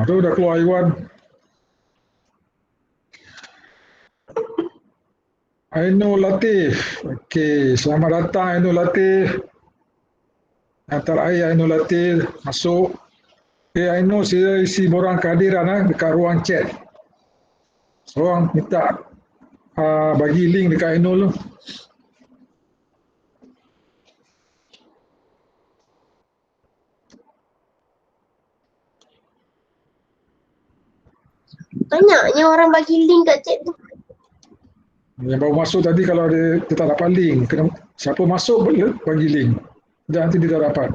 Tu dah keluar Iwan. Ainul Latif. Okey, selamat datang Ainul Latif. Yang terakhir Ainul Latif masuk. Okey, Ainul sila isi borang kehadiran dekat ruang chat. Seorang minta bagi link dekat Ainul tu. Banyaknya orang bagi link kat chat tu. Yang baru masuk tadi kalau dia tak dapat link, kena, siapa masuk boleh bagi link. Dan nanti dia tak dapat.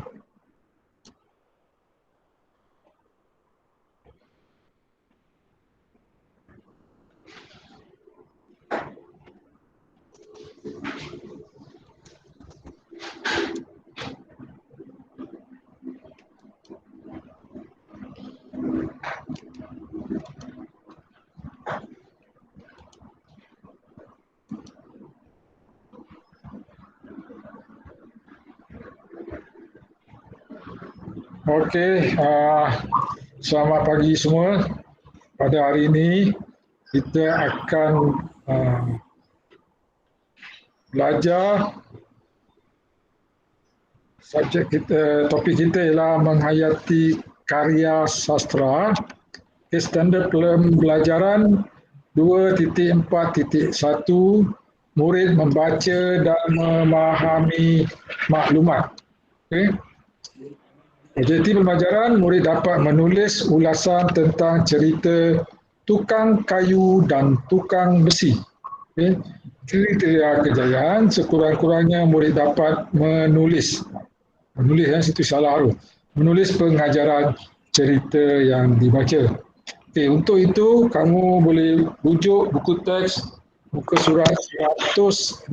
Okey, selamat pagi semua. Pada hari ini kita akan belajar subjek kita, topik kita ialah menghayati karya sastra. Standard pembelajaran 2.4.1 murid membaca dan memahami maklumat. Okay. Objektif pembelajaran, murid dapat menulis ulasan tentang cerita tukang kayu dan tukang besi. Okay. Kriteria kejayaan, sekurang-kurangnya murid dapat menulis situ salah tu. Menulis pengajaran cerita yang dibaca. Okay, untuk itu kamu boleh rujuk buku teks muka surat 116.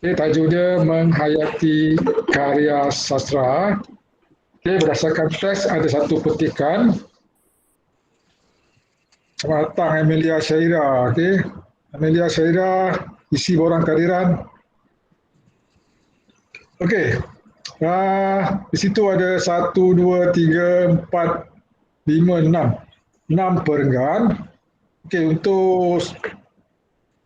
Okay, tajuk dia menghayati karya sastra. Okay, berdasarkan teks ada satu petikan. Selamat datang Amelia Syaira. Okay. Amelia Syaira isi borang kehadiran. Okey. Di situ ada 1, 2, 3, 4, 5, 6. 6 perenggan. Okey, untuk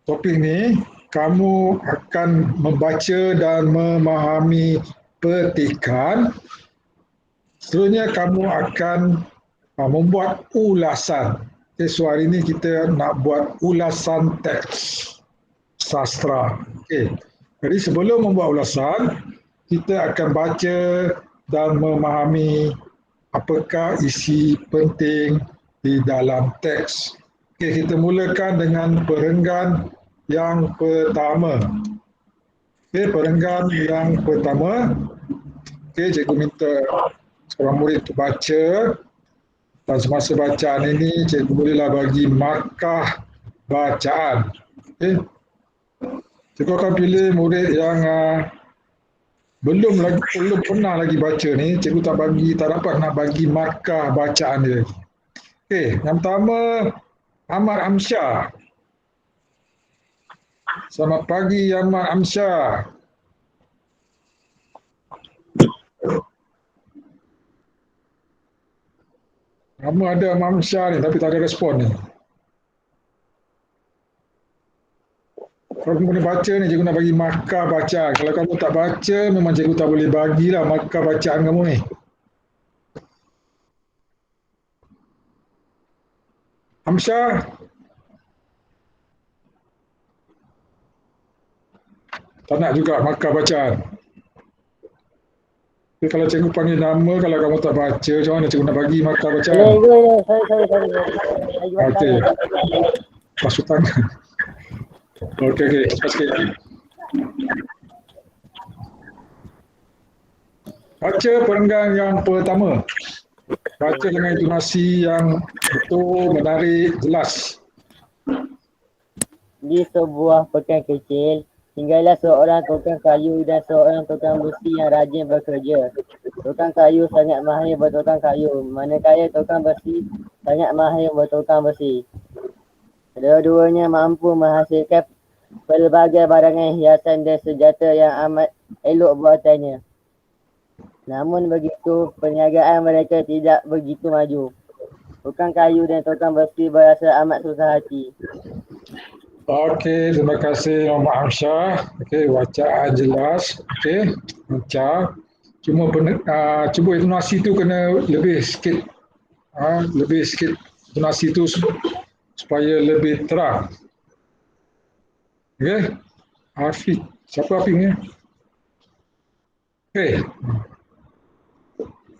topik ni kamu akan membaca dan memahami petikan. Seterusnya kamu akan membuat ulasan. Okay, so hari ini kita nak buat ulasan teks sastra. Okay. Jadi sebelum membuat ulasan, kita akan baca dan memahami apakah isi penting di dalam teks. Okay, kita mulakan dengan perenggan yang pertama. Okay, perenggan yang pertama. Okay, cikgu minta seorang murid untuk baca. Dan semasa bacaan ini, cikgu bolehlah bagi markah bacaan. Okay. Cikgu akan pilih murid yang belum pernah lagi baca ni, cikgu tak dapat nak bagi markah bacaan dia. Okey, yang pertama Ahmad Amsyah. Selamat pagi Ahmad Amsyah. Kamu ada Ahmad Amsyah ni tapi tak ada respon ni. Kalau kamu boleh baca ni, cikgu nak bagi markah bacaan. Kalau kamu tak baca, memang cikgu tak boleh bagilah markah bacaan kamu ni. Amsyah. Tak nak juga markah bacaan. Tapi kalau cikgu panggil nama, kalau kamu tak baca, macam mana cikgu nak bagi markah bacaan? Okey. Basuh tangan. Okey. Cepat sikit. Baca perenggan yang pertama. Baca dengan intonasi yang betul, menarik, jelas. Di sebuah pekan kecil, tinggallah seorang tukang kayu dan seorang tukang besi yang rajin bekerja. Tukang kayu sangat mahir bertukang kayu, manakala tukang besi sangat mahir bertukang besi. Dua-duanya mampu menghasilkan pelbagai barangan hiasan dan senjata yang amat elok buatannya. Namun begitu, perniagaan mereka tidak begitu maju. Tukang kayu dan tukang besi berasa amat susah hati. Okey, terima kasih Muhammad Amsyah. Okey, bacaan jelas. Okey, lancar. Cuma cuba intonasi tu kena lebih sikit. Lebih sikit intonasi tu supaya lebih terang. Okey. Afiq. Siapa Afiq ni? Okey.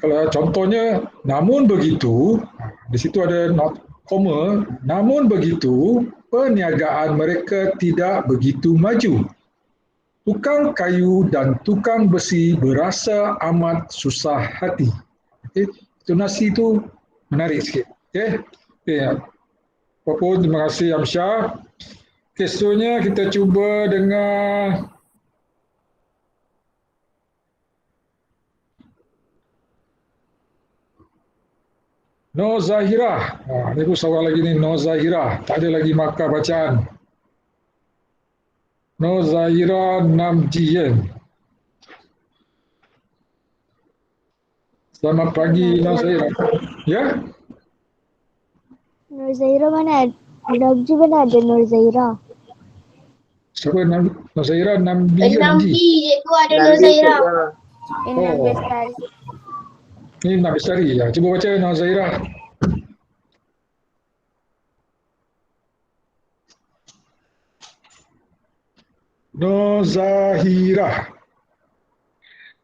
Kalau contohnya, namun begitu, di situ ada not koma, namun begitu, perniagaan mereka tidak begitu maju. Tukang kayu dan tukang besi berasa amat susah hati. Okay. Intonasi itu menarik sikit. Okay. Okay. Apa-apa, terima kasih Amsyah. Okay, seterusnya kita cuba dengan Nur Zahirah. Ini pun seorang lagi ni, Nur Zahirah. Tak ada lagi markah bacaan. Nur Zahirah Namjian. Selamat pagi Nur Zahirah. Ya? Nur Zahira mana? Namji mana ada Nur Zahira? Siapa Nur Zahirah? Enam Namji. cikgu ada Nur Zaira. Enam Oh. Bestari. Ini Nabi Bestari. Ya. Cuba baca Nur Zahirah. Nur Zahirah.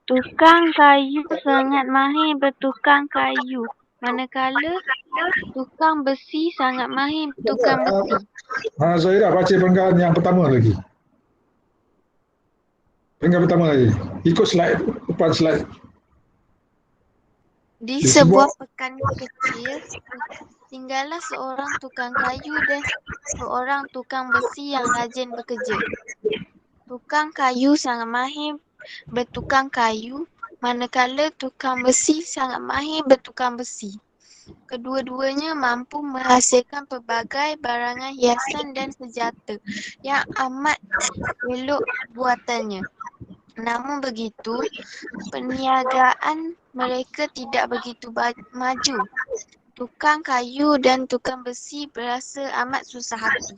Tukang kayu sangat mahir bertukang kayu. Manakala tukang besi sangat mahir bertukang besi. Zahirah baca perenggan yang pertama lagi. Perenggan pertama lagi. Ikut slide, depan slide. Di Di sebuah sebuah- pekan kecil, tinggallah seorang tukang kayu dan seorang tukang besi yang rajin bekerja. Tukang kayu sangat mahir bertukang kayu, manakala tukang besi sangat mahir bertukang besi. Kedua-duanya mampu menghasilkan pelbagai barangan hiasan dan senjata yang amat elok buatannya. Namun begitu, perniagaan mereka tidak begitu maju. Tukang kayu dan tukang besi berasa amat susah hati.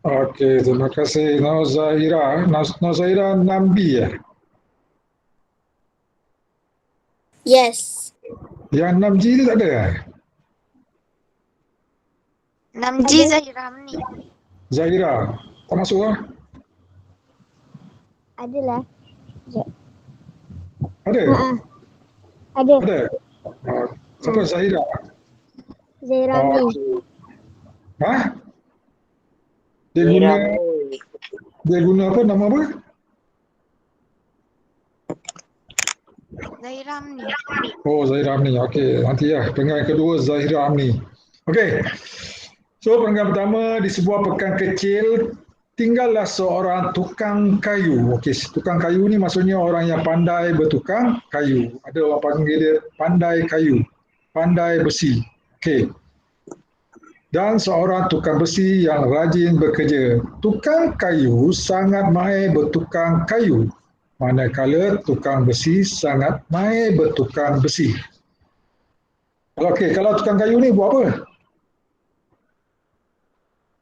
Okey, terima kasih Nur Zahirah. Nur Zahirah Nambi ya. Yes. Yang Namji tu tak ada kan? Namji Zahira Hamni. Zahirah. Tak masuk lah. Adalah. Ada? Ada. Ada. Siapa Zahirah? Zahira ni. Ha? Dia guna apa? Nama apa? Zahira Hamni. Oh, Zahira Amni. Okey, nanti ya. Perenggan kedua Zahira Amni. Okey. So, perenggan pertama, di sebuah pekan kecil, tinggallah seorang tukang kayu. Okey, tukang kayu ni maksudnya orang yang pandai bertukang kayu. Ada orang panggil dia pandai kayu, pandai besi. Okey. Dan seorang tukang besi yang rajin bekerja. Tukang kayu sangat mahir bertukang kayu, manakala tukang besi sangat mahir bertukang besi. Okey, kalau tukang kayu ni buat apa?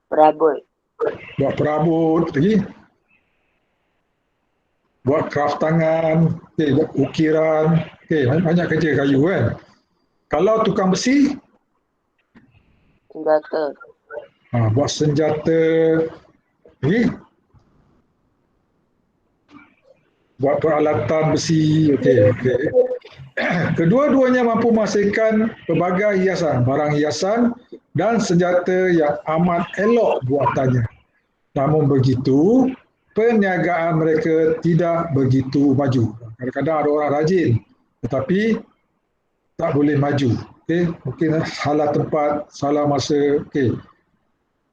Perabot. Buat perabot lagi. Buat kraft tangan, buat ukiran. Banyak kerja kayu kan. Kalau tukang besi, Senjata. buat senjata. Lagi. Buat peralatan besi. Okey. Kedua-duanya mampu menghasilkan pelbagai hiasan, barang hiasan dan senjata yang amat elok buatannya. Namun begitu, perniagaan mereka tidak begitu maju. Kadang-kadang ada orang rajin, tetapi tak boleh maju. Okay? Mungkin salah tempat, salah masa. Okay.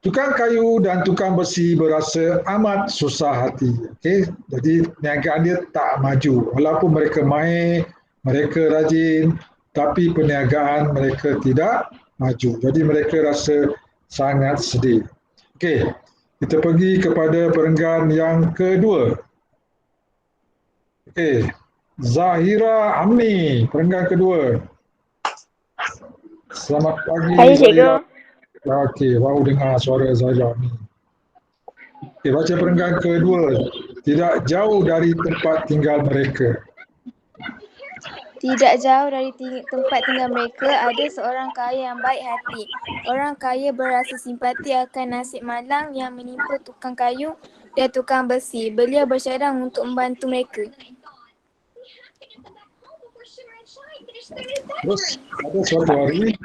Tukang kayu dan tukang besi berasa amat susah hati. Okay? Jadi perniagaan dia tak maju. Walaupun mereka mahir, mereka rajin, tapi perniagaan mereka tidak maju. Jadi mereka rasa sangat sedih. Okey, kita pergi kepada perenggan yang kedua. Okey, Zahira Amni, perenggan kedua. Selamat pagi Saya Zahira. cikgu. Okey, baru dengar suara Zahira Amni. Okey, baca perenggan kedua. Tidak jauh dari tempat tinggal mereka. Tidak jauh dari tempat tinggal mereka ada seorang kaya yang baik hati. Orang kaya berasa simpati akan nasib malang yang menimpa tukang kayu dan tukang besi. Beliau bercadang untuk membantu mereka. Terus pada suatu hari,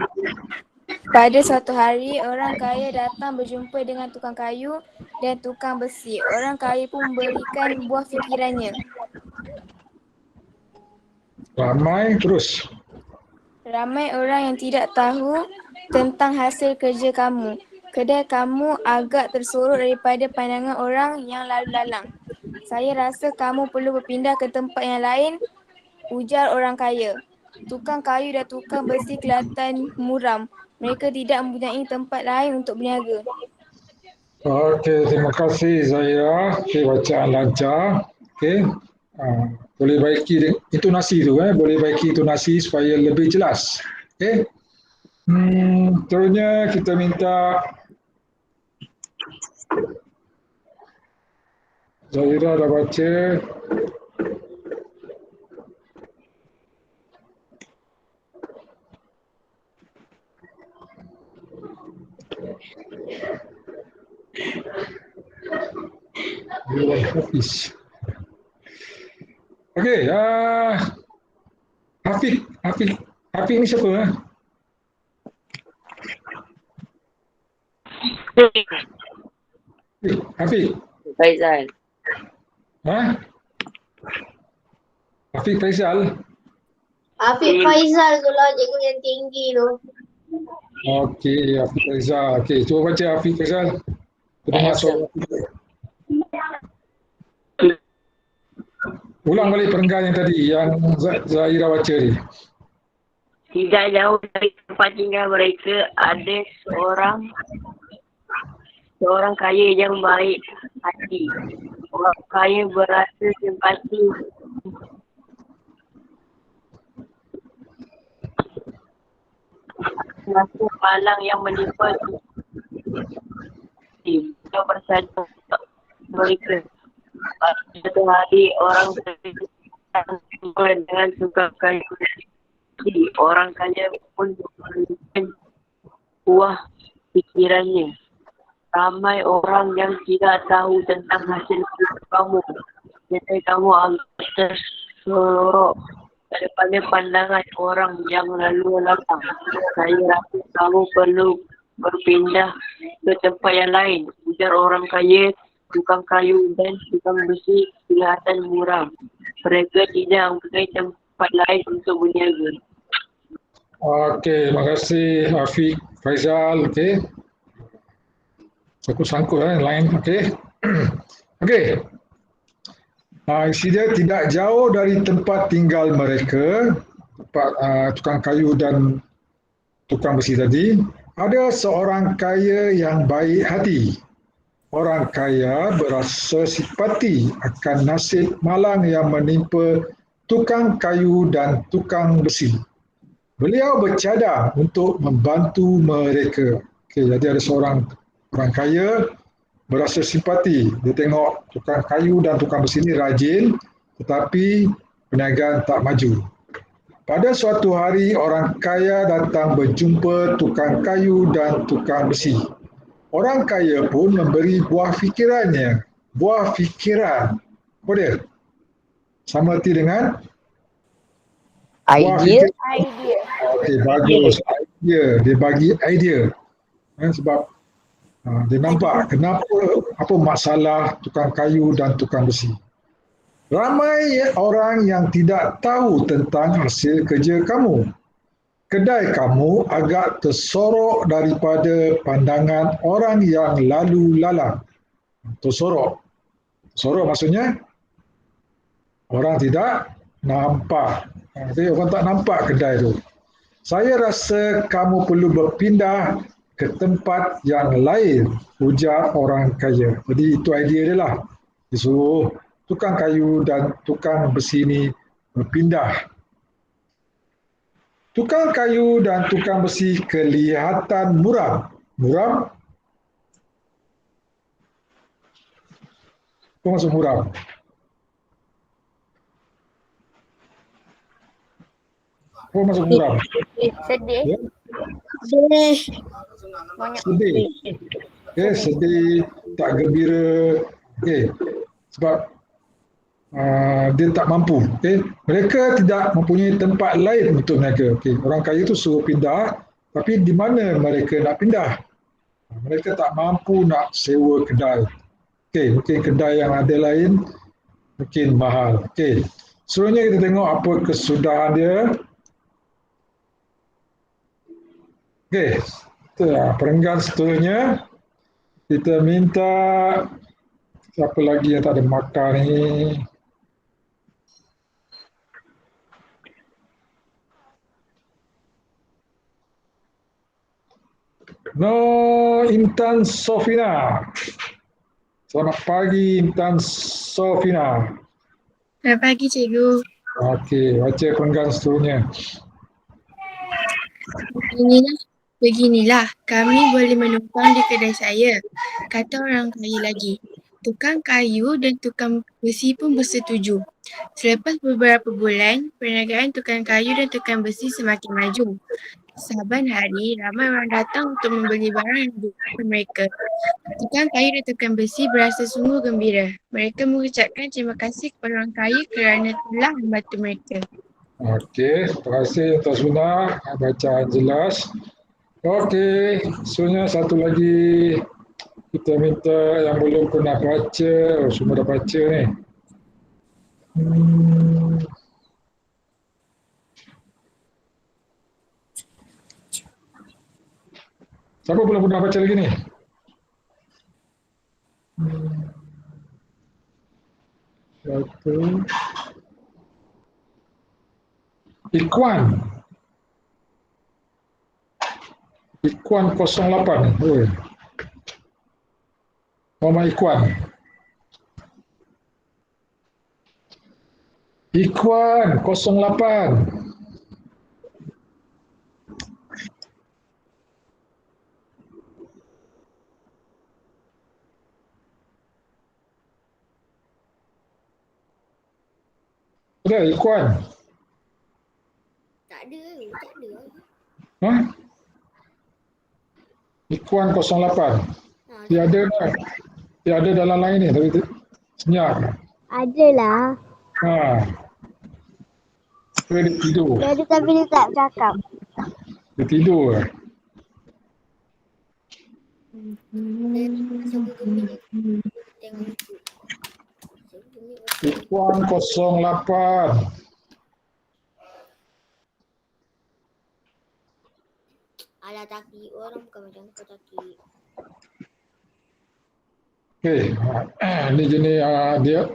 Pada suatu hari, orang kaya datang berjumpa dengan tukang kayu dan tukang besi. Orang kaya pun memberikan buah fikirannya. Ramai orang yang tidak tahu tentang hasil kerja kamu. Kedai kamu agak tersorok daripada pandangan orang yang lalu lalang. Saya rasa kamu perlu berpindah ke tempat yang lain, ujar orang kaya. Tukang kayu dan tukang besi kelihatan muram. Mereka tidak mempunyai tempat lain untuk berniaga. okey, terima kasih Zahira. Okey, bacaan lancar. Okey. Boleh baiki intonasi tu, boleh baiki intonasi supaya lebih jelas. Okey. Terusnya kita minta Zahira dah baca. Hafiz. Okey, Hafiz ni siapa? Hafiz. Faizal. Hafiz Faizal. Afiq Faizal tu lah cikgu yang tinggi tu. Okey, Hafiz Faizal. Okey, cuba baca Hafiz Faizal. Dengar suara. Ulang balik perenggan yang tadi yang Zahira baca ni. Tidak jauh dari tempat tinggal mereka ada seorang kaya yang baik hati. Orang kaya berasa simpati nasib malang yang menimpa dia bersatu mereka. Satu hari orang dengan tukang kayu. Orang kaya pun memberikan buah fikirannya. Ramai orang yang tidak tahu tentang hasil kerja kamu. Jadi kamu agak tersorok daripada pandangan orang yang lalu lalang. Saya rasa kamu perlu berpindah ke tempat yang lain. Ujar orang kaya, tukang kayu dan tukang besi kelihatan muram. Mereka tidak mempunyai tempat lain untuk berniaga. Okey, terima kasih Hafiz Faizal. Okey. Sangkut lain. Okey. Okey. Insiden tidak jauh dari tempat tinggal mereka, tempat tukang kayu dan tukang besi tadi, ada seorang kaya yang baik hati. Orang kaya berasa simpati akan nasib malang yang menimpa tukang kayu dan tukang besi. Beliau bercadang untuk membantu mereka. Okey, jadi ada seorang orang kaya berasa simpati. Dia tengok tukang kayu dan tukang besi ni rajin, tetapi perniagaan tak maju. Pada suatu hari, orang kaya datang berjumpa tukang kayu dan tukang besi. Orang kaya pun memberi buah fikirannya. Buah fikiran. Apa dia? Sama erti dengan? Idea? Okey, bagus. Idea. Dia bagi idea. Sebab dia nampak kenapa, apa masalah tukang kayu dan tukang besi. Ramai orang yang tidak tahu tentang hasil kerja kamu. Kedai kamu agak tersorok daripada pandangan orang yang lalu lalang. Tersorok. Sorok maksudnya orang tidak nampak. Jadi orang tak nampak kedai tu. Saya rasa kamu perlu berpindah ke tempat yang lain, ujar orang kaya. Jadi itu idea dia lah. Dia suruh tukang kayu dan tukang besi ni berpindah. Tukang kayu dan tukang besi kelihatan muram. Muram? Apa maksud muram? Apa maksud muram? Sedih. Ya? Banyak. Sedih. Okay, sedih, tak gembira. Okay. Sebab dia tak mampu. Okay. Mereka tidak mempunyai tempat lain untuk mereka. Okay. Orang kaya itu suruh pindah, tapi di mana mereka nak pindah? Mereka tak mampu nak sewa kedai. Okay. Mungkin kedai yang ada lain mungkin mahal. Okay. Seterusnya kita tengok apa kesudahan dia. Okay. Perenggan seterusnya. Kita minta siapa lagi yang tak ada markah ni? No, Intan Sofina. Selamat pagi Intan Sofina. Selamat pagi, cikgu. Okey, baca perenggan seterusnya. Beginilah, kami boleh menumpang di kedai saya, kata orang kaya lagi. Tukang kayu dan tukang besi pun bersetuju. Selepas beberapa bulan, perniagaan tukang kayu dan tukang besi semakin maju. Saban hari, ramai orang datang untuk membeli barang yang dijual mereka. Tukang kayu dan tukang besi berasa sungguh gembira. Mereka mengucapkan terima kasih kepada orang kaya kerana telah membantu mereka. Okey, terima kasih Tuan Suna. Bacaan jelas. Okey, seterusnya satu lagi. Kita minta yang belum pernah baca. Oh, semua dah baca ni. Siapa belum pernah baca lagi ni? Satu. Ikhwan. Ikhwan 08 ni. Oh. Muhammad Ikhwan. Ikhwan 08. Ada Ikhwan? Tak ada. Ha? Ikhwan 08. Dia ada tak? Dia ada dalam lain ni tapi senyap. Adalah. Ha. Dia tidur. Dia ada tapi dia tak cakap. Dia tidur. Ikhwan 08. Alah taki, orang bukan macam kau taki. Okey, ni jenis dia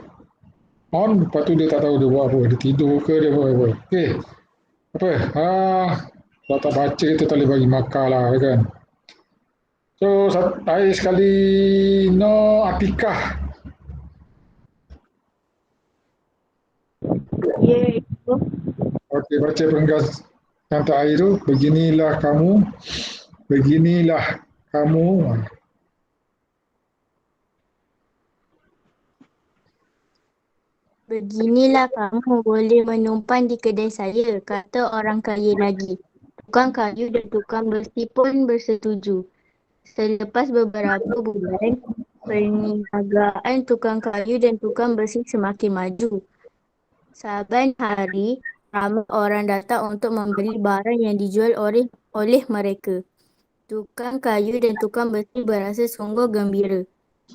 on, lepas tu dia tak tahu dia buat apa. Dia tidur ke dia buat apa. Okey, apa? Kalau tak baca kita tak boleh bagi markah lah kan. So, akhir sekali No Atikah. Okey, baca perenggan yang terakhir tu. Beginilah kamu. Beginilah kamu. Beginilah kamu boleh menumpang di kedai saya, kata orang kaya lagi. Tukang kayu dan tukang besi pun bersetuju. Selepas beberapa bulan, perniagaan tukang kayu dan tukang besi semakin maju. Saban hari, ramai orang datang untuk membeli barang yang dijual oleh mereka. Tukang kayu dan tukang besi berasa sungguh gembira.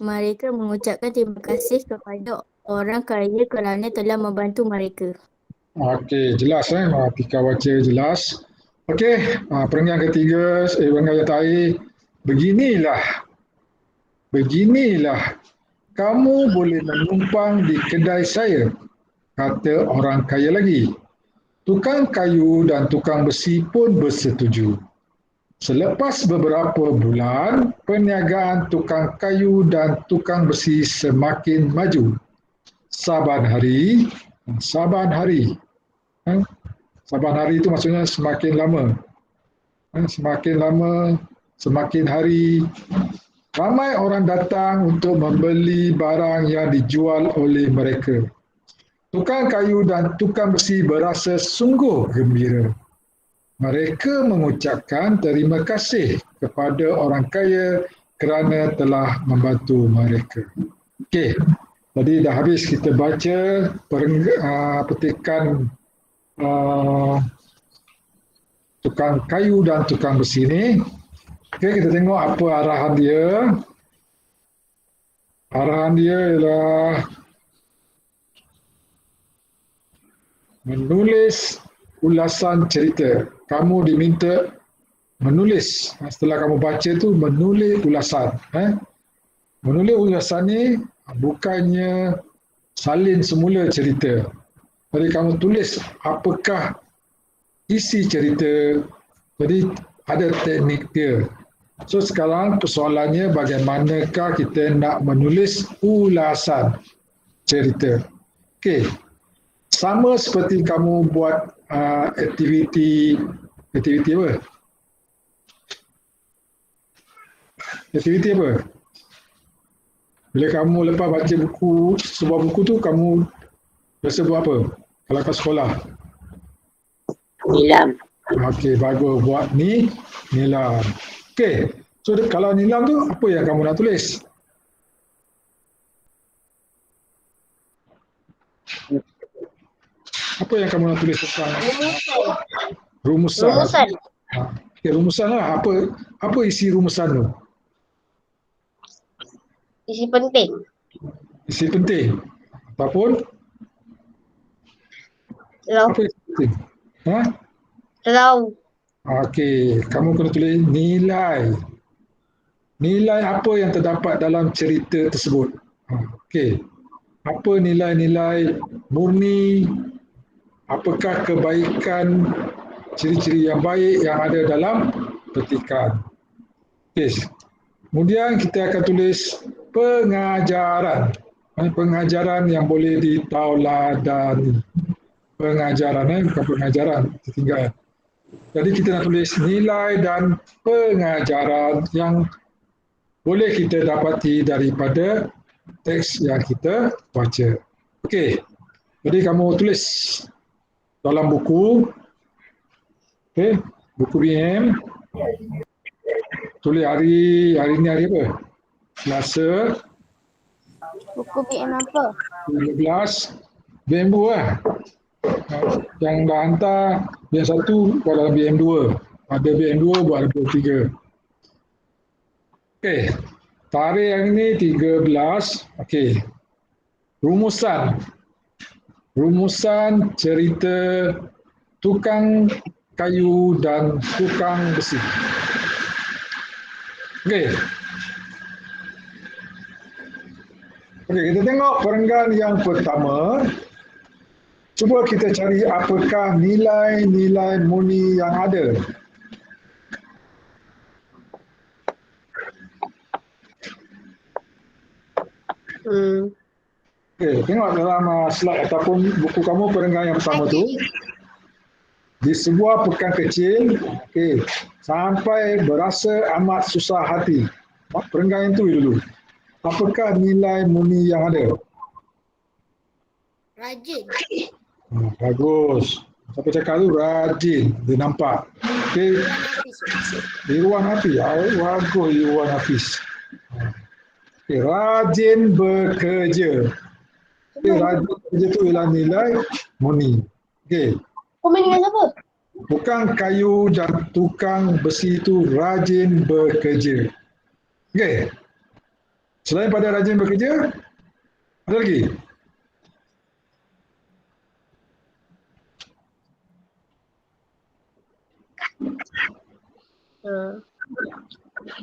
Mereka mengucapkan terima kasih kepada orang kaya kerana telah membantu mereka. Okey, jelas Tika baca jelas. Okey, perenggan ketiga, perenggan yang terakhir. Beginilah kamu boleh menumpang di kedai saya, kata orang kaya lagi. Tukang kayu dan tukang besi pun bersetuju. Selepas beberapa bulan, perniagaan tukang kayu dan tukang besi semakin maju. Saban hari, Saban hari itu maksudnya semakin lama. Semakin lama, semakin hari, ramai orang datang untuk membeli barang yang dijual oleh mereka. Tukang kayu dan tukang besi berasa sungguh gembira. Mereka mengucapkan terima kasih kepada orang kaya kerana telah membantu mereka. Okey, tadi dah habis kita baca petikan tukang kayu dan tukang besi ni. Okey, kita tengok apa arahan dia. Arahan dia ialah menulis ulasan cerita. Kamu diminta menulis. Setelah kamu baca tu, menulis ulasan. Menulis ulasan ni bukannya salin semula cerita. Jadi kamu tulis apakah isi cerita. Jadi ada teknik dia. So sekarang persoalannya bagaimanakah kita nak menulis ulasan cerita. Okey. Sama seperti kamu buat aktiviti apa? Aktiviti apa? Bila kamu lepas baca buku, sebuah buku tu kamu biasa buat apa? Kalau kat sekolah? Nilam. Okey, bagus. Buat nilam. Okey. So kalau nilam tu apa yang kamu nak tulis? Apa yang kamu nak tulis tentang rumusan? Okay, rumusan lah. Apa isi rumusan tu? Isi penting. Isi penting. Ataupun? Apa isi penting? Tahu. Okey, kamu kena tulis nilai. Nilai apa yang terdapat dalam cerita tersebut. Okey. Apa nilai-nilai murni? Apakah kebaikan, ciri-ciri yang baik yang ada dalam petikan. Okey. Kemudian kita akan tulis pengajaran. Pengajaran yang boleh ditauladani. Pengajaran, bukan pengajaran, tertinggal. Jadi kita nak tulis nilai dan pengajaran yang boleh kita dapati daripada teks yang kita baca. Okey. Jadi kamu tulis dalam buku. Okey, buku BM. Tulis hari ni hari apa? Selasa. Buku BM apa? 15 BM2 lah. Yang dah hantar BM1 buat dalam BM2. Ada BM2 buat dalam BM3. Okey. Tarikh yang ini 13. Okey. Rumusan. Rumusan cerita tukang kayu dan tukang besi. Okey. Okey, kita tengok perenggan yang pertama. Cuba kita cari apakah nilai-nilai murni yang ada. Okey, tengok dalam slide ataupun buku kamu perenggan yang pertama tu. Di sebuah pekan kecil, okey, sampai berasa amat susah hati. Perenggan itu dulu. Apakah nilai murni yang ada? Rajin. Bagus. Siapa cakap tu rajin. Dia nampak. Okey. Irwan Hafiz. Bagus Irwan Hafiz. Okay, rajin bekerja. Okay, rajin bekerja tu ialah nilai murni. Okey. Komen dengan siapa? Tukang kayu dan tukang besi itu rajin bekerja. Okey. Selain pada rajin bekerja, ada lagi?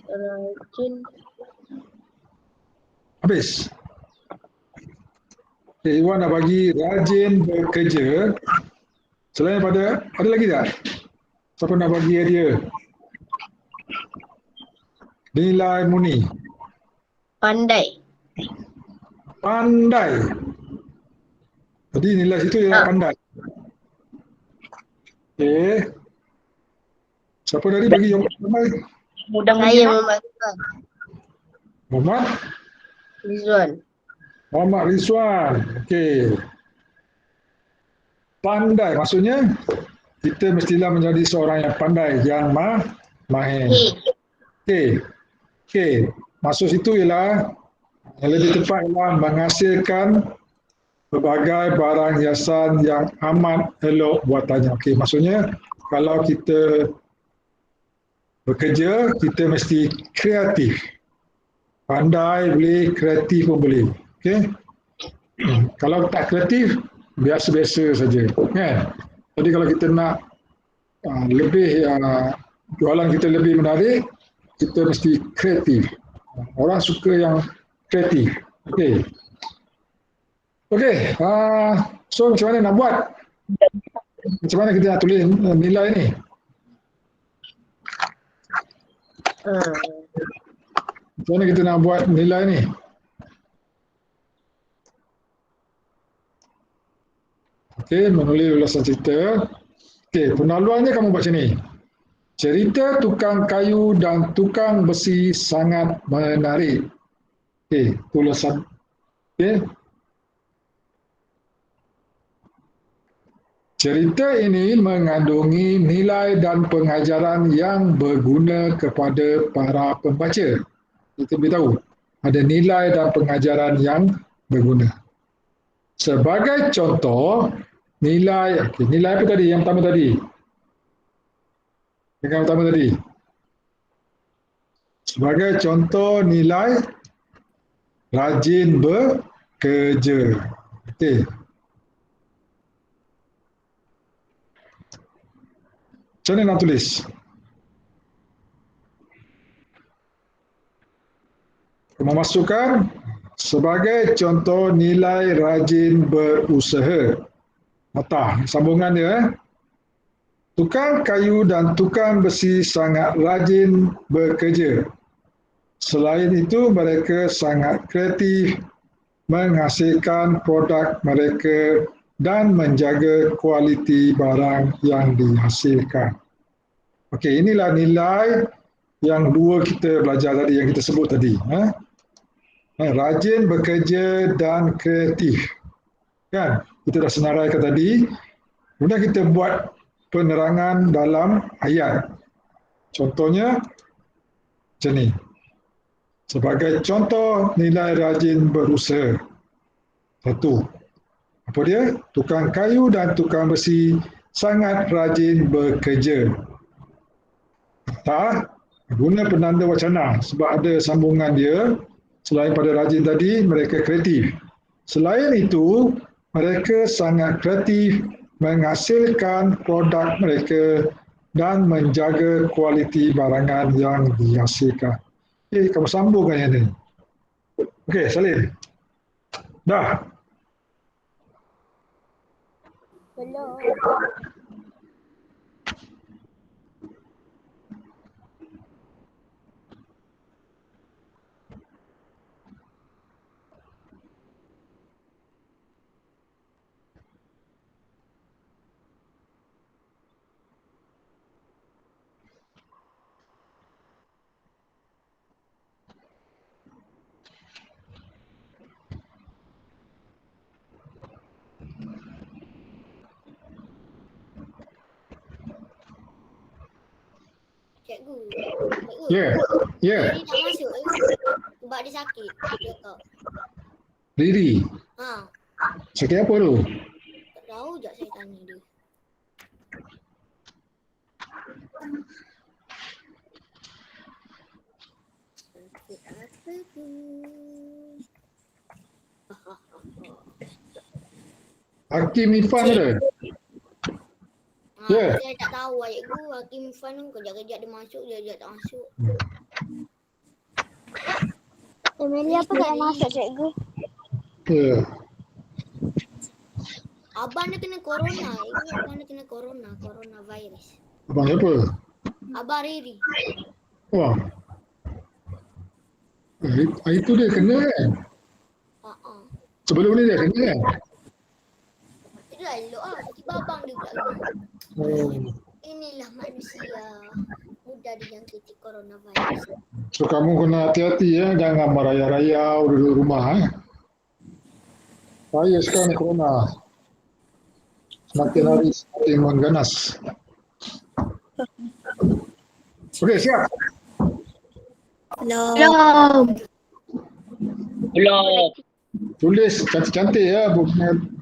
Rajin. Habis. Okay, Iwan dah bagi rajin bekerja. Selain pada, ada lagi tak? Siapa nak bagi dia? Nilai murni. Pandai. Pandai. Jadi nilai situ ialah pandai. Okey. Siapa tadi bagi yang pertama? Saya Muhammad Rizwan. Muhammad? Rizwan. Muhammad Rizwan. Okey. Pandai maksudnya kita mestilah menjadi seorang yang pandai, yang mahir. Okey. Okey. Maksud situ ialah yang lebih tepat ialah menghasilkan berbagai barang hiasan yang amat elok buatannya. Okey, maksudnya kalau kita bekerja, kita mesti kreatif. Pandai boleh, kreatif pun boleh. Okey. Kalau tak kreatif, biasa-biasa saja. Kan? Jadi kalau kita nak lebih jualan kita lebih menarik, kita mesti kreatif. Orang suka yang kreatif. Okey. Okey. So macam mana nak buat? Macam mana kita nak tulis nilai ni? Macam mana kita nak buat nilai ni? Okey, menulis ulasan cerita. Okey, penaluannya kamu buat macam ni. Cerita tukang kayu dan tukang besi sangat menarik. Okey, ulasan. Okey. Cerita ini mengandungi nilai dan pengajaran yang berguna kepada para pembaca. Kita beritahu, ada nilai dan pengajaran yang berguna. Sebagai contoh, nilai apa tadi? Yang pertama tadi. Yang pertama tadi. Sebagai contoh nilai rajin bekerja. Okey. Macam mana nak tulis? Memasukkan sebagai contoh nilai rajin berusaha. Mata, sambungan dia. Tukang kayu dan tukang besi sangat rajin bekerja. Selain itu, mereka sangat kreatif menghasilkan produk mereka dan menjaga kualiti barang yang dihasilkan. Okey, inilah nilai yang dua kita belajar tadi, yang kita sebut tadi. Rajin bekerja dan kreatif. Kan? Kita dah senaraikan tadi. Kemudian kita buat penerangan dalam ayat. Contohnya, macam ni. Sebagai contoh nilai rajin berusaha. Satu. Apa dia? Tukang kayu dan tukang besi sangat rajin bekerja. Tak, guna penanda wacana sebab ada sambungan dia. Selain pada rajin tadi, mereka kreatif. Selain itu, mereka sangat kreatif menghasilkan produk mereka dan menjaga kualiti barangan yang dihasilkan. Okey, kamu sambungkan yang ini. Okey, Salim. Dah. Belum. Cikgu. Ya. Ya. Riri tak masuk sebab dia sakit. Dia tak. Riri. Ha, Sakit apa tu? tak tahu je saya tanya dia. Sakit apa tu? Hakim Ifan ada? Ya. Saya tak tahu cikgu. Hakim Fan tu kejap-kejap dia masuk, dia tak masuk. Emilia apa tak masuk cikgu? Ya. Abang dia kena corona. Cikgu, abang dia kena coronavirus. Abang siapa? Abang Riri. Wah. Itu dia kena kan? Sebelum ni dia kena kan? Dia dah elok lah. Tiba abang dia pula kena. Inilah manusia mudah dijangkiti coronavirus. So kamu kena hati-hati ya, jangan meraya-raya duduk rumah. Bahaya sekarang corona. Semakin hari semakin mengganas. Okey, siap. Belum. Belum. Tulis cantik-cantik ya,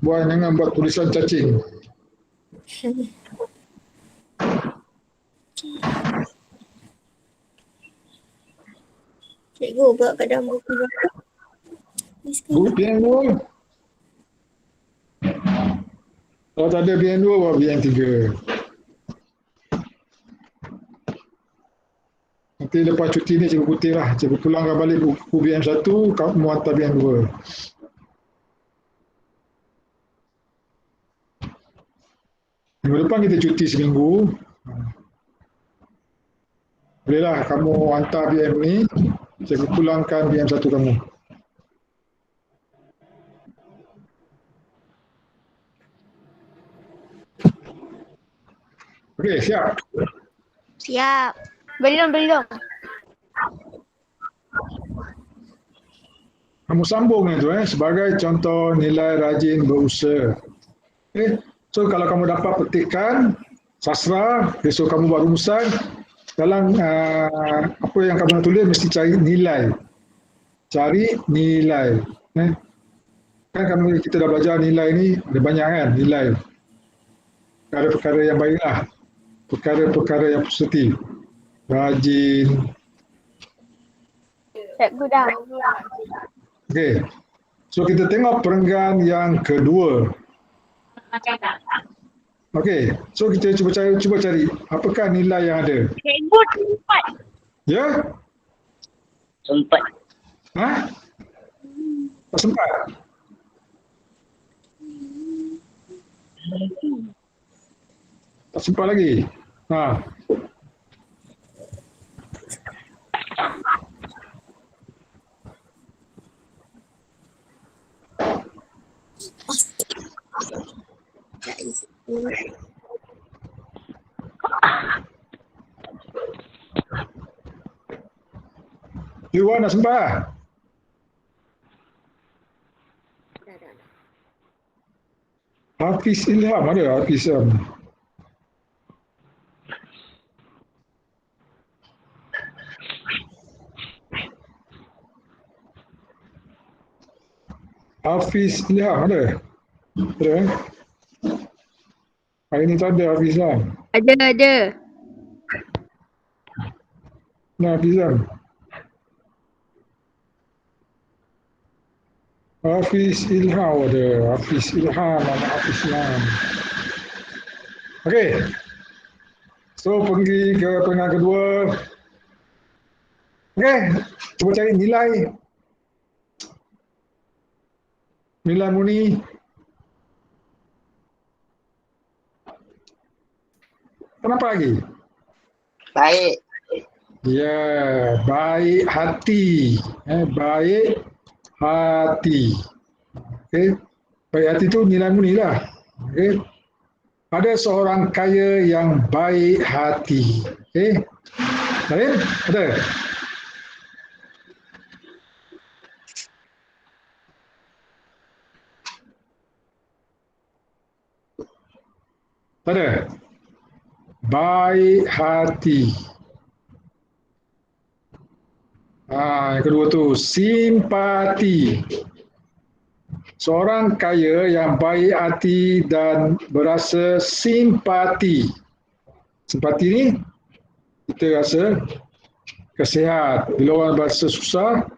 buat jangan buat tulisan cacing. Cikgu buat kat dalam buku berapa? Buku BN2. Kalau tak ada BN2, buat BN3. Nanti lepas cuti ni cikgu kutip lah. Cikgu pulangkan balik buku BN1, kamu hantar BN2. Minggu depan kita cuti seminggu. Bolehlah kamu hantar BM ni, cikgu pulangkan BM1 kamu. Okey, siap. Siap. Belum. Kamu sambung itu sebagai contoh nilai rajin berusaha. So kalau kamu dapat petikan sastra, besok kamu buat rumusan, dalam apa yang kamu nak tulis mesti cari nilai. Cari nilai. Kan kita dah belajar nilai ni ada banyak kan nilai. Perkara-perkara yang baiklah. Perkara-perkara yang positif. Rajin. Cikgu dah. Okey. So kita tengok perenggan yang kedua. Okey. So kita cuba cari apakah nilai yang ada. Cikgu sempat. Ya? Sempat. Tak sempat. Tak sempat lagi. Iwan dah sempat. Hafiz Ilham ada Hafiz Ilham. Hafiz Ilham ada? Ada hari ni tak ada Hafiz Ilham. Ada. Nah, Hafiz Ilham. Hafiz Ilham ada. Hafiz Ilham, nama Hafiz Ilham. Okey. So, pergi ke perenggan kedua. Okey, cuba cari nilai. Nilai murni. Kenapa lagi? Baik. Ya, baik hati. Baik hati. Okey. Baik hati itu nilai murni lah. Okey. Ada seorang kaya yang baik hati. Okey. Lain? Ada? Tak ada? Baik hati. Yang kedua tu simpati. Seorang kaya yang baik hati dan berasa simpati. Simpati ni kita rasa kasihan. Bila orang berasa susah,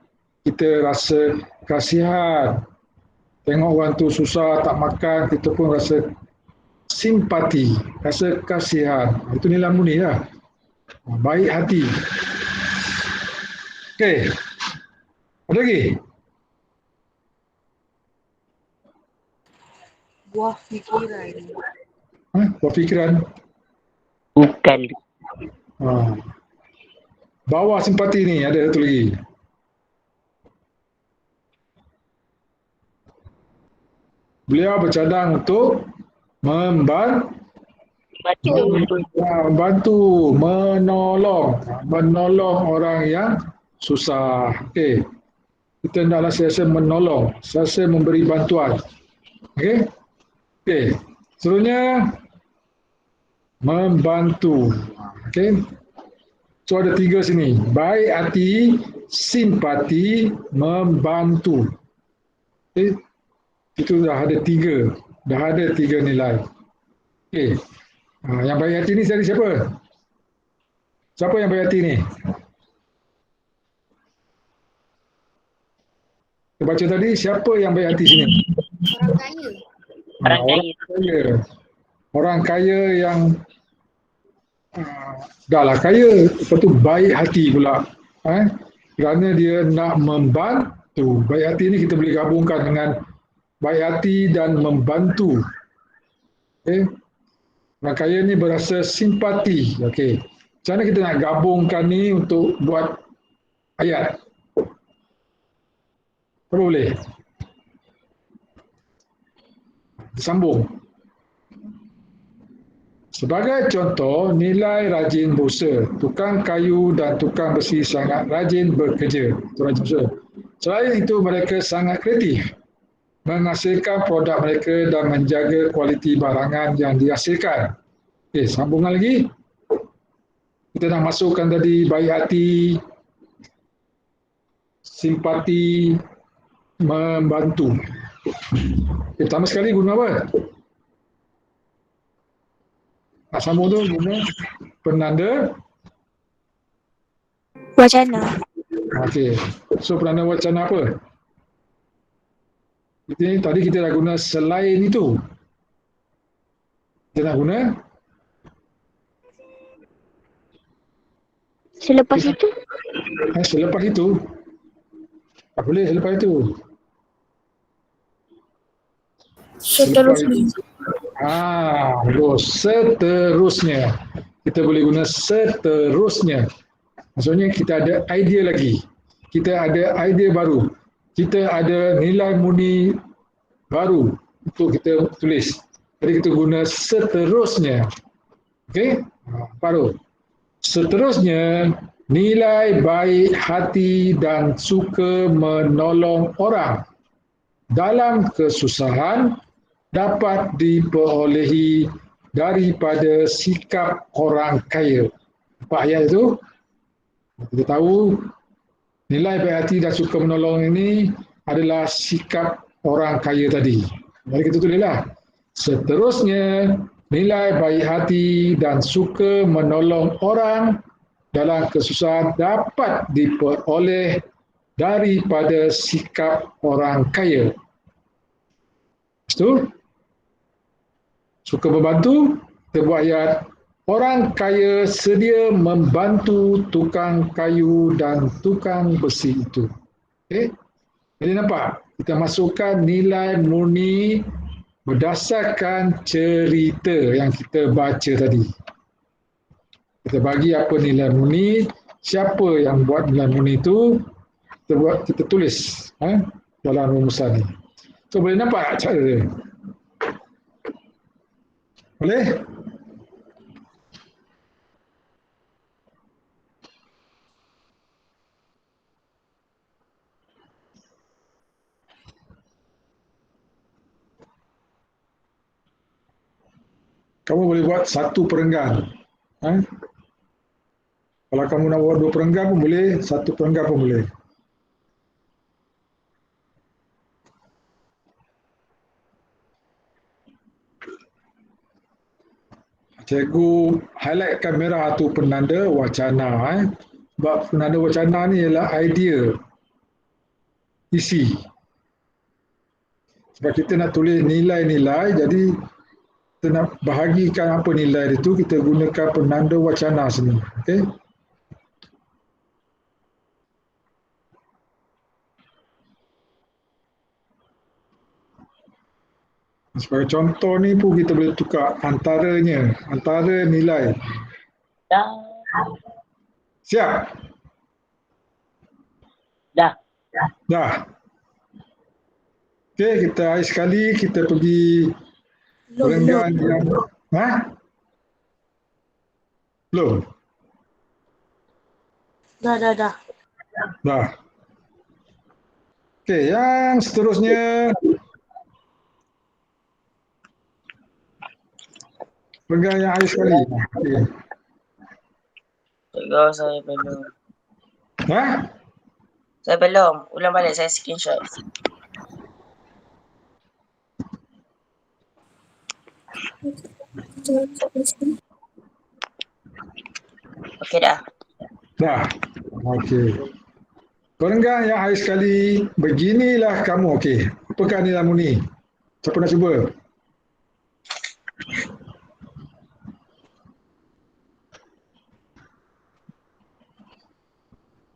kita rasa kasihan. Tengok orang tu susah tak makan, kita pun rasa simpati, rasa kasihan. Itu nilai murni lah. Baik hati. Okey. Ada lagi? Buah fikiran. Buah fikiran? Bukan. Bawah simpati ni ada satu lagi. Beliau bercadang untuk Membantu, menolong orang yang susah. Okey. Kita hendaklah sentiasa menolong, sentiasa memberi bantuan. Okey. Okey. Seterusnya membantu. Okey. So ada 3 sini. Baik hati, simpati, membantu. Okay. Itu dah ada 3. Dah ada 3 nilai. Okey. Yang baik hati ni tadi siapa? Siapa yang baik hati ni? Kita baca tadi, siapa yang baik hati sini? Orang kaya. Orang kaya. Kaya. Orang kaya yang dah lah kaya, lepas tu baik hati pula. Kerana dia nak membantu. Baik hati ni kita boleh gabungkan dengan baik hati dan membantu. Okay. Orang kaya ni berasa simpati. Okay. Macam mana kita nak gabungkan ni untuk buat ayat? Apa boleh? Sambung. Sebagai contoh, nilai rajin berusaha. Tukang kayu dan tukang besi sangat rajin bekerja. Itu rajin berusaha. Selain itu, mereka sangat kreatif. Menghasilkan produk mereka dan menjaga kualiti barangan yang dihasilkan. Okey, sambungan lagi. Kita nak masukkan tadi baik hati, simpati, membantu. Okay, pertama sekali guna apa? Nak sambung tu guna penanda Wacana. Okey. So penanda wacana apa? Tadi kita dah guna selain itu. Kita nak guna Selepas itu, selepas itu. Tak boleh selepas itu. Seterusnya. Seterusnya. Kita boleh guna seterusnya. Maksudnya kita ada idea lagi. Kita ada idea baru. Kita ada nilai murni baru untuk kita tulis. Jadi kita guna seterusnya. Okey? Baru. Seterusnya, nilai baik hati dan suka menolong orang dalam kesusahan dapat diperolehi daripada sikap orang kaya. Apa ayat itu? Kita tahu nilai baik hati dan suka menolong ini adalah sikap orang kaya tadi. Jadi kita tulislah. Seterusnya, nilai baik hati dan suka menolong orang dalam kesusahan dapat diperoleh daripada sikap orang kaya. Itu suka membantu, kita buat ayat. Orang kaya sedia membantu tukang kayu dan tukang besi itu. Okay? Jadi nampak, kita masukkan nilai murni berdasarkan cerita yang kita baca tadi. Kita bagi apa nilai murni, siapa yang buat nilai murni itu, kita tulis dalam rumusan ini. So boleh nampak cara dia? Boleh? Kamu boleh buat satu perenggan. Kalau kamu nak buat 2 perenggan pun boleh, 1 perenggan pun boleh. Cikgu highlightkan merah tu penanda wacana. Sebab penanda wacana ni ialah idea, isi. Sebab kita nak tulis nilai-nilai, jadi kita nak bahagikan apa nilai itu, kita gunakan penanda wacana sini. Okey. Sebagai contoh ni pun kita boleh tukar antaranya, antara nilai. Siap? Dah. Okey, kita hari sekali kita pergi perenggan yang Belum? Dah. Dah. Okey, yang seterusnya. Pegang yang air sekali. Okey. Cikgu, saya belum. Ha? Saya belum. Ulang balik, saya screenshot. Okey dah. Dah. Okey. Perenggan yang air sekali. Beginilah kamu. Okey. Apakah nilaimu ni? Siapa nak cuba?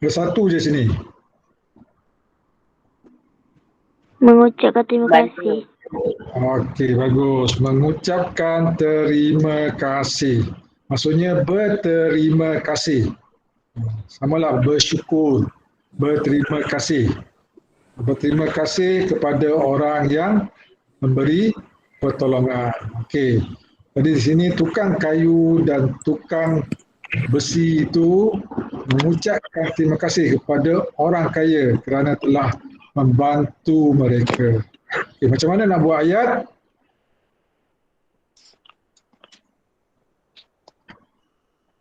Ada satu je sini. Mengucapkan terima kasih. Okey, bagus. Mengucapkan terima kasih. Maksudnya berterima kasih. Samalah bersyukur. Berterima kasih. Berterima kasih kepada orang yang memberi pertolongan. Okey. Jadi di sini tukang kayu dan tukang besi itu mengucapkan terima kasih kepada orang kaya kerana telah membantu mereka. Okay, macam mana nak buat ayat?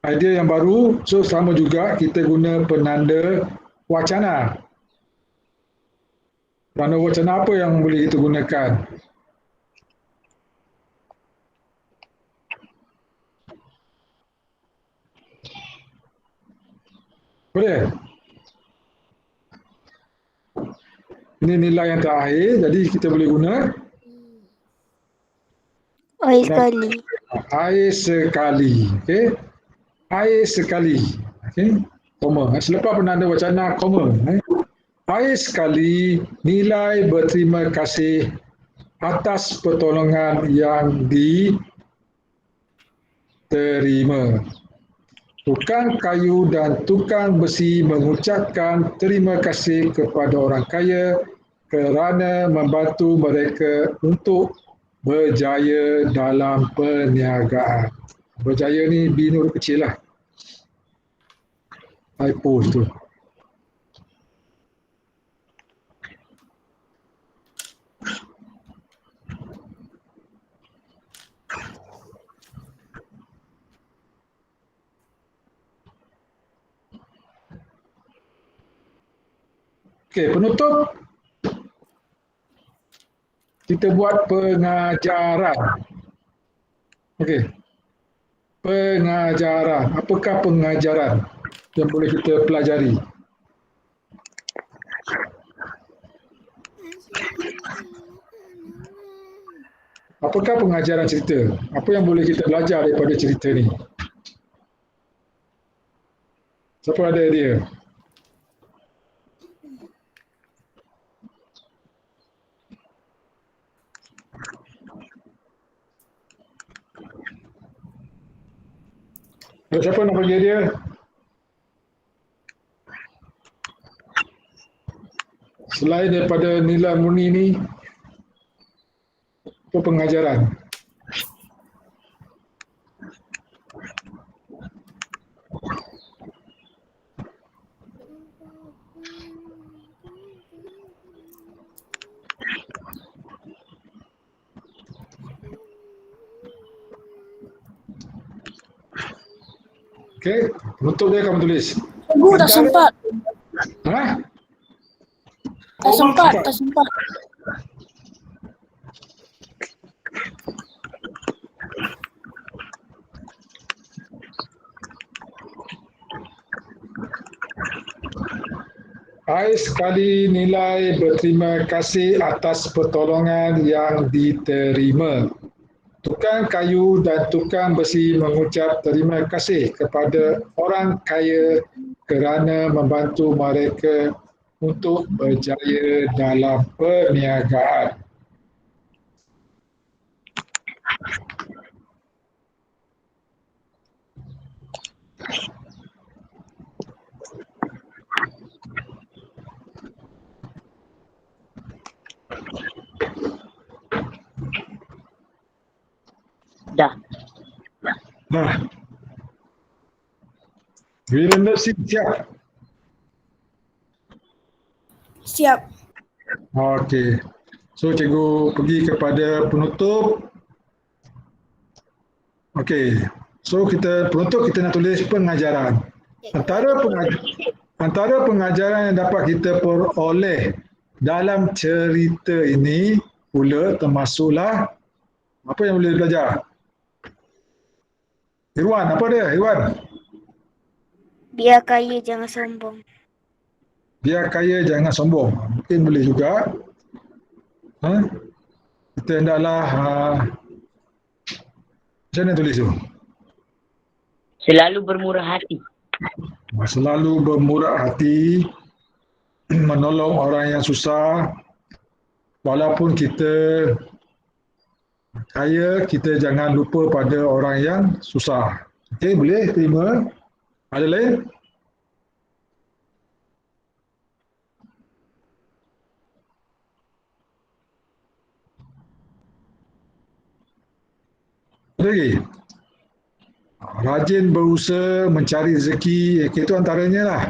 Idea yang baru, so sama juga kita guna penanda wacana. Penanda wacana apa yang boleh kita gunakan? Boleh? Ini nilai yang terakhir, jadi kita boleh guna Air sekali. air sekali. Okey. Air sekali. Okey. Koma. Selepas penanda wacana koma. Air sekali nilai berterima kasih atas pertolongan yang diterima. Tukang kayu dan tukang besi mengucapkan terima kasih kepada orang kaya kerana membantu mereka untuk berjaya dalam perniagaan. Berjaya ni B ni huruf kecil lah. Typo tu. Okey, penutup. Kita buat pengajaran. Okey. Pengajaran. Apakah pengajaran yang boleh kita pelajari? Apakah pengajaran cerita? Apa yang boleh kita belajar daripada cerita ni? Siapa ada idea? Siapa nak bagi idea? Selain daripada nilai murni ni, apa pengajaran? Okey, penutup dia kamu tulis. Cikgu tak sempat. Ha? Tak sempat. Air sekali nilai berterima kasih atas pertolongan yang diterima. Tukang kayu dan tukang besi mengucap terima kasih kepada orang kaya kerana membantu mereka untuk berjaya dalam perniagaan. Dah. Nah, Relationship siap. Siap. Okey. So cikgu pergi kepada penutup. Okey. So penutup kita nak tulis pengajaran. Antara pengajaran yang dapat kita peroleh dalam cerita ini pula termasuklah apa yang boleh belajar? Irwan, apa dia? Irwan. Biar kaya jangan sombong. Biar kaya jangan sombong. Mungkin boleh juga. Kita hendaklah macam mana tulis tu? Selalu bermurah hati. Selalu bermurah hati, menolong orang yang susah. Walaupun kita kaya, kita jangan lupa pada orang yang susah. Okey, boleh terima? Ada lain? Ada lagi? Rajin berusaha mencari rezeki, itu antaranya lah.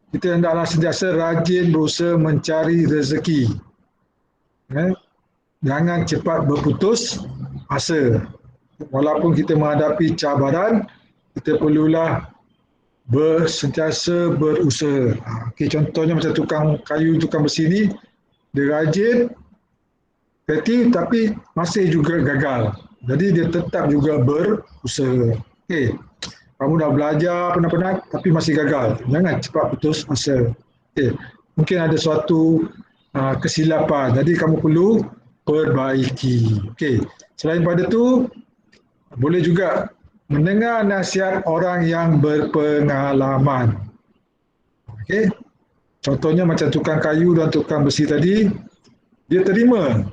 Kita hendaklah sentiasa rajin berusaha mencari rezeki. Jangan cepat berputus asa. Walaupun kita menghadapi cabaran, kita perlulah sentiasa berusaha. Okay, contohnya macam tukang kayu, tukang besi ni, dia rajin, kreatif tapi masih juga gagal. Jadi dia tetap juga berusaha. Okay, kamu dah belajar penat-penat tapi masih gagal. Jangan cepat putus asa. Okay, mungkin ada suatu kesilapan. Jadi kamu perlu perbaiki. Okay. Selain pada tu, boleh juga mendengar nasihat orang yang berpengalaman. Okay. Contohnya macam tukang kayu dan tukang besi tadi, dia terima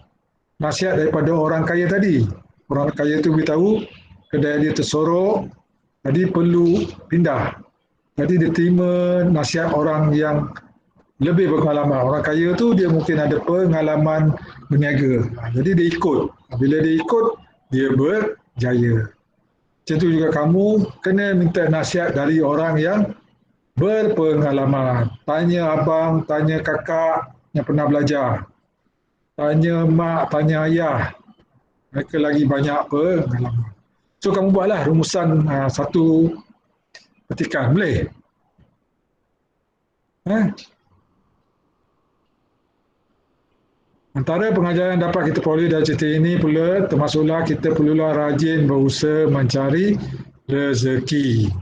nasihat daripada orang kaya tadi. Orang kaya tu beritahu kedai dia tersorok, jadi perlu pindah. Jadi dia terima nasihat orang yang lebih berpengalaman. Orang kaya tu dia mungkin ada pengalaman berniaga. Jadi dia ikut. Bila dia ikut, dia berjaya. Macam tu juga kamu kena minta nasihat dari orang yang berpengalaman. Tanya abang, tanya kakak yang pernah belajar. Tanya mak, tanya ayah. Mereka lagi banyak pengalaman. So kamu buatlah rumusan satu petikan. Boleh? Antara pengajaran yang dapat kita peroleh dari cerita ini pula termasuklah kita perlulah rajin berusaha mencari rezeki.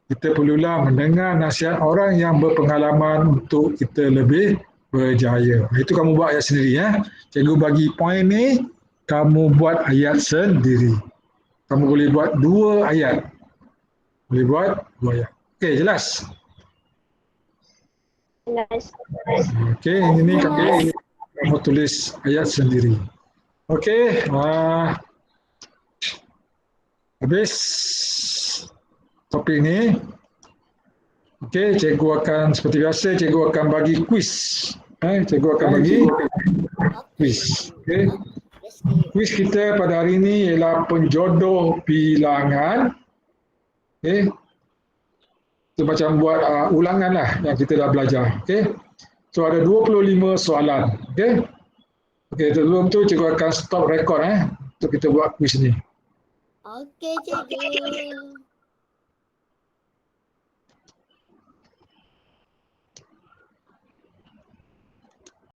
Kita perlulah mendengar nasihat orang yang berpengalaman untuk kita lebih berjaya. Itu kamu buat ayat sendiri. Cikgu bagi poin ni, kamu buat ayat sendiri. Kamu boleh buat 2 ayat. Boleh buat 2 ayat. Okey, jelas? Jelas. Okey, ini kamu tulis ayat sendiri. Okey, habis topik ni. Okey, cikgu akan seperti biasa, cikgu akan bagi kuis. Cikgu akan bagi kuis. Okey. Kuis kita pada hari ini ialah penjodoh bilangan. Okey. Kita macam buat ulangan lah yang kita dah belajar. Okey. So ada 25 soalan. Okey. Okey, sebelum tu cikgu akan stop record untuk kita buat kuis ni. Okey, cikgu.